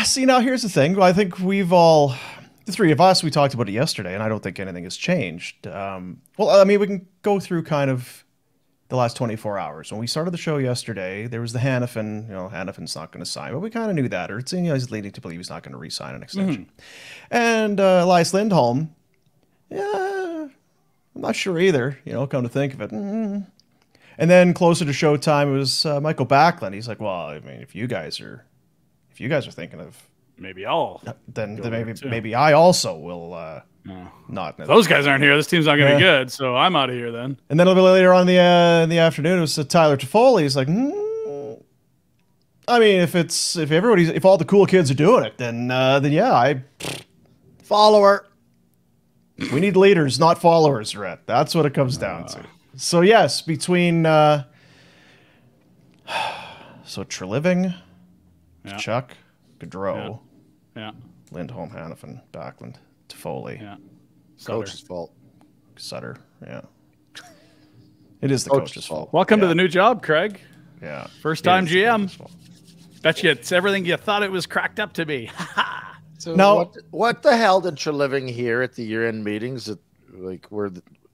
See, now here's the thing. I think the three of us, we talked about it yesterday, and I don't think anything has changed. Well, I mean, we can go through kind of the last 24 hours. When we started the show yesterday, there was the Hanifin. Hanifin's not going to sign, but we kind of knew that, or he's leading to believe he's not going to re-sign an extension. And Elias Lindholm, yeah, I'm not sure either. Come to think of it. And then closer to showtime, it was Michael Backlund. He's like, well, I mean, if you guys are thinking of maybe I'll then maybe I also will not. Those guys aren't here. This team's not going to be good, so I'm out of here then. And then a little bit later on in the afternoon, it was Tyler Toffoli. He's like, I mean, if all the cool kids are doing it, then yeah, follower. We need leaders, not followers, Rhett. That's what it comes down to. So yes, between Treliving, Chuck, Gaudreau, Lindholm, Hanifin, Backlund, Toffoli. Yeah. Coach's fault. Sutter, yeah. It is the coach's fault. Welcome to the new job, Craig. Yeah. First time GM. Bet you it's everything you thought it was cracked up to be. So now, what the hell did Treliving hear at the year-end meetings?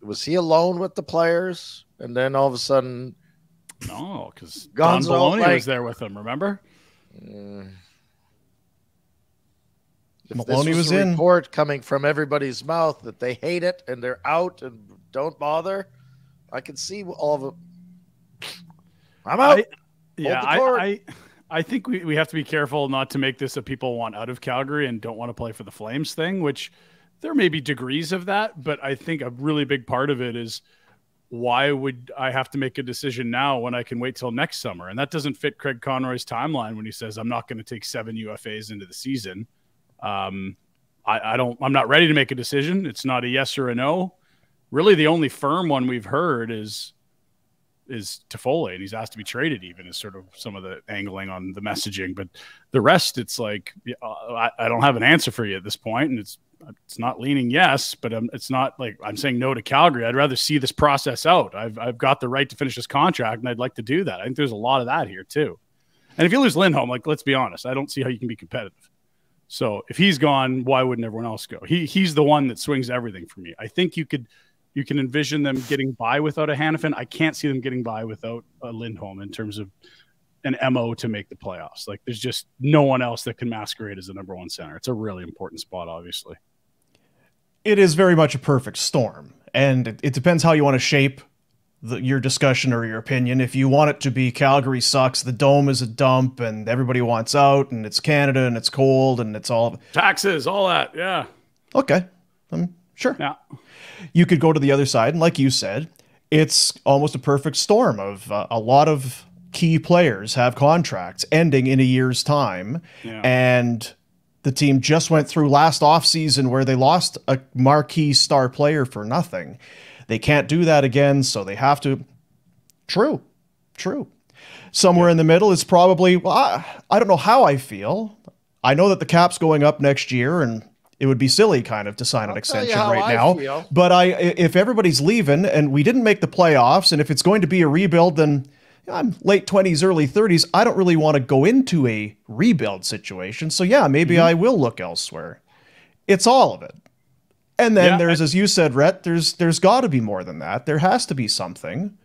Was he alone with the players? And then all of a sudden... No, because Don Maloney was there with him, remember? Maloney was in. Report coming from everybody's mouth that they hate it and they're out and don't bother. I can see all of it. I'm out. I think we have to be careful not to make this a people want out of Calgary and don't want to play for the Flames thing, which there may be degrees of that, but I think a really big part of it is why would I have to make a decision now when I can wait till next summer? And that doesn't fit Craig Conroy's timeline when he says, I'm not going to take 7 UFAs into the season. I'm not ready to make a decision. It's not a yes or a no. Really, the only firm one we've heard is Toffoli, and he's asked to be traded even is sort of some of the angling on the messaging. But the rest, it's like, I don't have an answer for you at this point, and it's not leaning yes, but it's not like I'm saying no to Calgary. I'd rather see this process out. I've got the right to finish this contract, and I'd like to do that. I think there's a lot of that here too. And if you lose Lindholm, like, let's be honest, I don't see how you can be competitive. So if he's gone, why wouldn't everyone else go? He's the one that swings everything for me. I think you can envision them getting by without a Hanifin. I can't see them getting by without a Lindholm in terms of an MO to make the playoffs. Like, there's just no one else that can masquerade as the number one center. It's a really important spot, obviously. It is very much a perfect storm, and it depends how you want to shape your discussion or your opinion. If you want it to be Calgary sucks, the dome is a dump, and everybody wants out, and it's Canada, and it's cold, and it's all taxes, all that, yeah. Okay, sure. Yeah. You could go to the other side, and like you said, it's almost a perfect storm of a lot of key players have contracts ending in a year's time, and the team just went through last offseason where they lost a marquee star player for nothing. They can't do that again, so they have to. True. Somewhere in the middle is probably, well, I don't know how I feel. I know that the cap's going up next year, and it would be silly kind of to sign an extension right now. But if everybody's leaving and we didn't make the playoffs, and if it's going to be a rebuild, then I'm late 20s, early 30s. I don't really want to go into a rebuild situation. So yeah, maybe I will look elsewhere. It's all of it. And then there's, as you said, Rhett, there's got to be more than that. There has to be something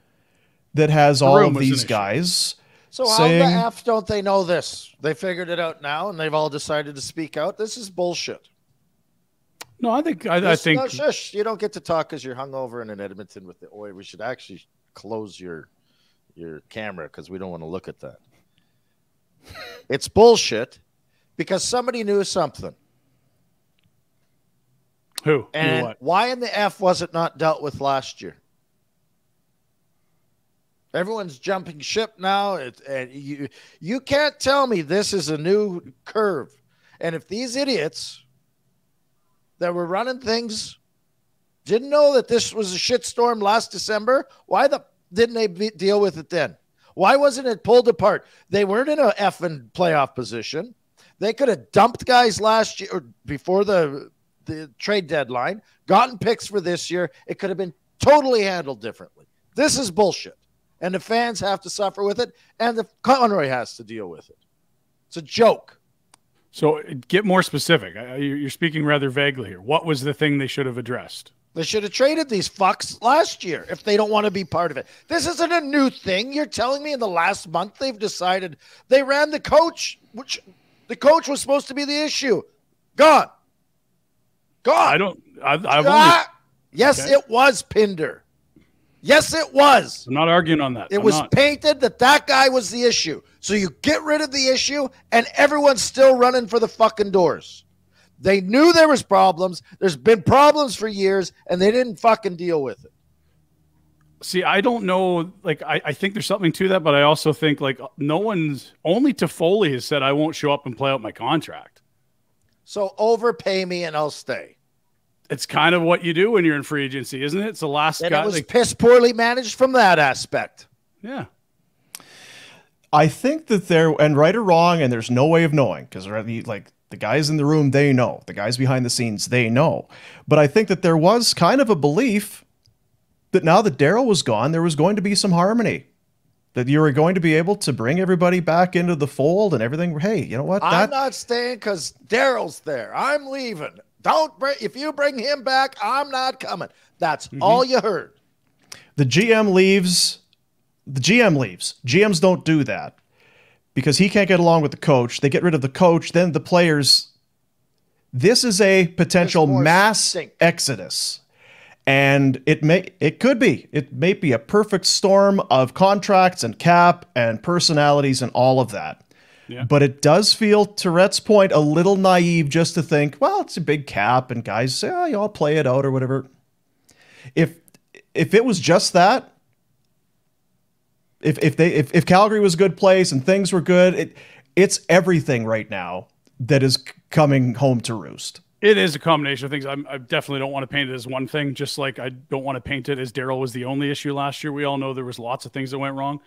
that has all of these guys. So saying, how the F don't they know this? They figured it out now, and they've all decided to speak out. This is bullshit. No, I think no, shush. You don't get to talk because you're hungover and in Edmonton with the oil. We should actually close your camera because we don't want to look at that. It's bullshit because somebody knew something. Who? And what? Why in the F was it not dealt with last year? Everyone's jumping ship now. And you can't tell me this is a new curve. And if these idiots that were running things didn't know that this was a shitstorm last December, why didn't they deal with it then? Why wasn't it pulled apart? They weren't in a effing playoff position. They could have dumped guys last year or before the trade deadline, gotten picks for this year. It could have been totally handled differently. This is bullshit. And the fans have to suffer with it, and the Conroy has to deal with it. It's a joke. So get more specific. You're speaking rather vaguely here. What was the thing they should have addressed? They should have traded these fucks last year if they don't want to be part of it. This isn't a new thing. You're telling me in the last month they've decided they ran the coach, which the coach was supposed to be the issue. Gone. Yes, okay. It was Pinder. Yes, it was. I'm not arguing on that. It was painted that guy was the issue. So you get rid of the issue and everyone's still running for the fucking doors. They knew there was problems. There's been problems for years, and they didn't fucking deal with it. See, I don't know. Like, I think there's something to that, but I also think, like, no one's – only Toffoli has said I won't show up and play out my contract. So overpay me and I'll stay. It's kind of what you do when you're in free agency, isn't it? It's the last guy. It was piss poorly managed from that aspect. Yeah. I think that and right or wrong, and there's no way of knowing because, like, the guys in the room, they know. The guys behind the scenes, they know. But I think that there was kind of a belief that now that Daryl was gone, there was going to be some harmony. That you were going to be able to bring everybody back into the fold and everything. Hey, you know what? I'm not staying because Daryl's there. I'm leaving. If you bring him back, I'm not coming. That's all you heard. The GM leaves. The GM leaves. GMs don't do that. Because he can't get along with the coach. They get rid of the coach, then the players. This is a potential mass exodus. And it may be a perfect storm of contracts and cap and personalities and all of that. Yeah. But it does feel, to Rhett's point, a little naive just to think, well, it's a big cap and guys say, oh, I'll play it out or whatever. If it was just that, If Calgary was a good place and things were good, it's everything right now that is coming home to roost. It is a combination of things. I definitely don't want to paint it as one thing, just like I don't want to paint it as Daryl was the only issue last year. We all know there was lots of things that went wrong.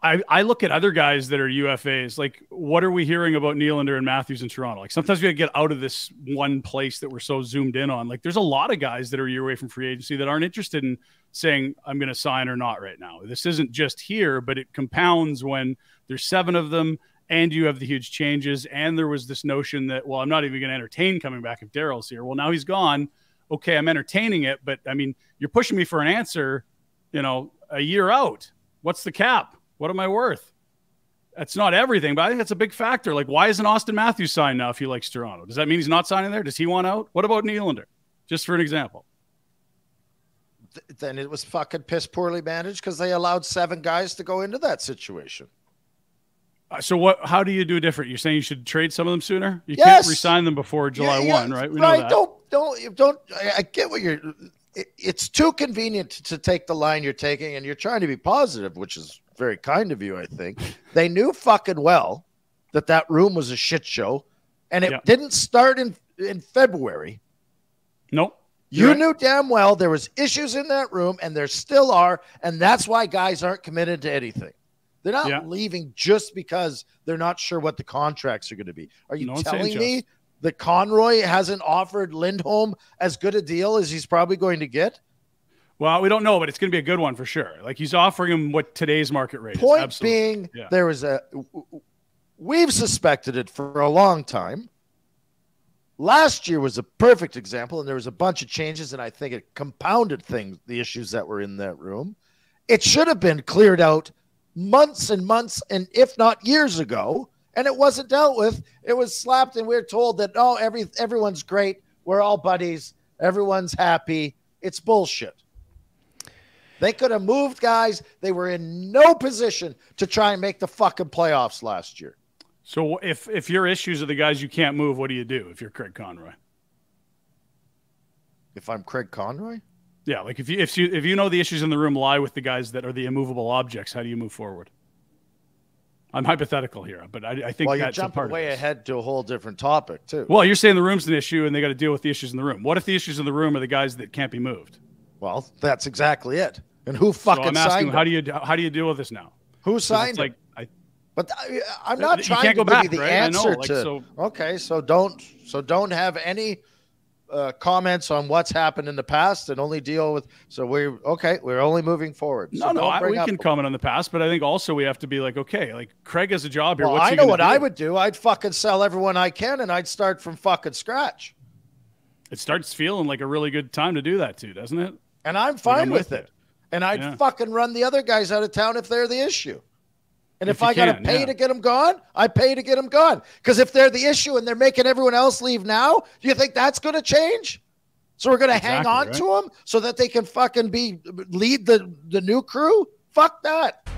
I look at other guys that are UFAs. Like, what are we hearing about Nylander and Matthews in Toronto? Like, sometimes we got to get out of this one place that we're so zoomed in on. Like, there's a lot of guys that are a year away from free agency that aren't interested in saying, I'm going to sign or not right now. This isn't just here, but it compounds when there's 7 of them and you have the huge changes. And there was this notion that, well, I'm not even going to entertain coming back if Daryl's here. Well, now he's gone. Okay, I'm entertaining it. But, I mean, you're pushing me for an answer, a year out. What's the cap? What am I worth? That's not everything, but I think that's a big factor. Like, why isn't Austin Matthews signed now if he likes Toronto? Does that mean he's not signing there? Does he want out? What about Nylander? Just for an example. Then it was fucking piss poorly managed because they allowed 7 guys to go into that situation. So how do you do different? You're saying you should trade some of them sooner? You can't re-sign them before July 1, right? We know that. Don't. I get what you're. It's too convenient to take the line you're taking, and you're trying to be positive, which is very kind of you, I think. They knew fucking well that room was a shit show, and it didn't start in February. Nope. You knew damn well there was issues in that room, and there still are, and that's why guys aren't committed to anything. They're not leaving just because they're not sure what the contracts are going to be. Are you telling me that Conroy hasn't offered Lindholm as good a deal as he's probably going to get? Well, we don't know, but it's going to be a good one for sure. Like, he's offering him what today's market rate is. Point being, we've suspected it for a long time. Last year was a perfect example, and there was a bunch of changes, and I think it compounded the issues that were in that room. It should have been cleared out months and months, and if not years ago, and it wasn't dealt with. It was slapped, and we're told that, everyone's great. We're all buddies. Everyone's happy. It's bullshit. They could have moved guys. They were in no position to try and make the fucking playoffs last year. So if your issues are the guys you can't move, what do you do if you're Craig Conroy? If I'm Craig Conroy? Yeah, like if you know the issues in the room lie with the guys that are the immovable objects, how do you move forward? I'm hypothetical here, but I think you're jumping way ahead to a whole different topic too. Well, you're saying the room's an issue and they got to deal with the issues in the room. What if the issues in the room are the guys that can't be moved? Well, that's exactly it. And who fucking signed him? How do you deal with this now? Who signed him? But I'm not trying to give you the answer to. Okay, so don't have any comments on what's happened in the past and only deal with. So we're only moving forward. No, so we can comment on the past, but I think also we have to be like, okay, like Craig has a job here. Well, what's I know what do? I would do. I'd fucking sell everyone I can, and I'd start from fucking scratch. It starts feeling like a really good time to do that too, doesn't it? And I'm fine with it. And I'd fucking run the other guys out of town if they're the issue. And if I got to pay to get them gone, I pay to get them gone. Because if they're the issue and they're making everyone else leave now, do you think that's going to change? So we're going to hang on to them so that they can fucking lead the new crew? Fuck that.